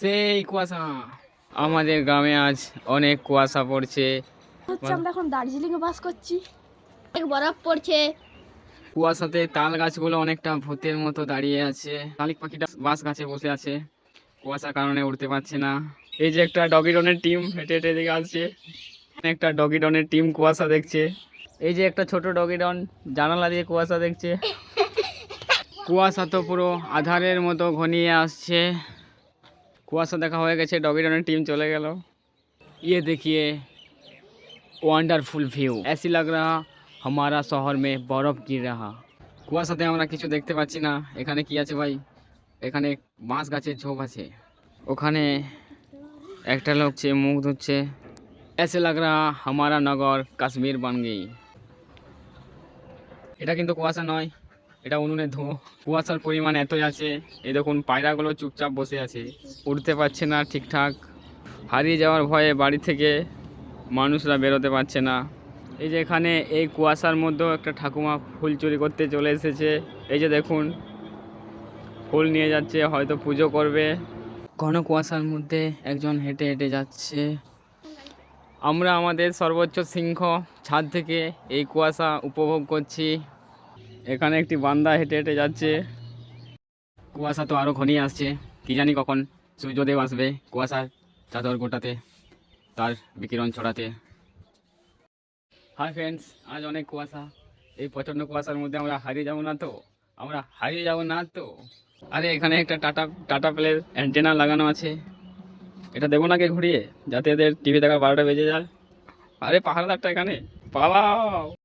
সেই কুয়াশা, আমাদের গ্রামে আজ অনেক কুয়াশা পড়ছে। আমরা এখন দার্জিলিং এ বাস করছি, বরফ পড়ছে। কুয়াশাতে তাল গাছগুলো অনেকটা ভূতের মতো দাঁড়িয়ে আছে। শালিক পাখিটা বাস গাছে বসে আছে, কুয়াশার কারণে উঠতে পারছে না। এই যে একটা ডগি ডনের টিম হেঁটে হেঁটে দিকে আসছে, একটা ডগি ডনের টিম কুয়াশা দেখছে। এই যে একটা ছোট ডগি ডন জানালা দিয়ে কুয়াশা দেখছে। কুয়াশা তো পুরো আধারের মতো ঘনিয়ে আসছে। কুয়াশা দেখা হয়ে গেছে, ডগি ডনের টিম চলে গেল। ये देखिए ওয়ান্ডারফুল ভিউ, ऐसी लग रहा हमारा शहर में बर्फ गिर रहा। কুয়াশাতে আমরা কিছু দেখতে পাচ্ছি না। এখানে কি আছে ভাই? এখানে বাঁশ গাছের ঝোপ আছে। ওখানে একটা লোক মুখ ধুচ্ছে। ऐसे लग रहा हमारा नगर কাশ্মীর बन गई। এটা কিন্তু কুয়াশা নয়, এটা উনুনের ধোঁয়া। কুয়াশার পরিমাণ এতই আছে, এই দেখুন পায়রাগুলো চুপচাপ বসে আছে, উঠতে পারছে না ঠিকঠাক। হারিয়ে যাওয়ার ভয়ে বাড়ি থেকে মানুষরা বেরোতে পারছে না। এই যে এখানে এই কুয়াশার মধ্যেও একটা ঠাকুমা ফুল চুরি করতে চলে এসেছে। এই যে দেখুন ফুল নিয়ে যাচ্ছে, হয়তো পুজো করবে। ঘন কুয়াশার মধ্যে একজন হেঁটে হেঁটে যাচ্ছে। আমরা আমাদের সর্বোচ্চ সিংহ ছাদ থেকে এই কুয়াশা উপভোগ করছি। এখানে একটি বান্দা হেঁটে হেঁটে যাচ্ছে। কুয়াশা তো আরও ঘনিয়ে আসছে, কি জানি কখন সূর্যদেব আসবে কুয়াশার চাদর গোটাতে, তার বিকিরণ ছড়াতে। হাই ফ্রেন্ডস, আজ অনেক কুয়াশা। এই প্রচণ্ড কুয়াশার মধ্যে আমরা হারিয়ে যাব না তো? আরে এখানে একটা টাটা প্লের অ্যান্টেনা লাগানো আছে, এটা দেবো নাকি ঘুরিয়ে, যাতে এদের টিভি দেখার 12টা বেজে যায়। আরে পাহাড়দারটা এখানে পালাও।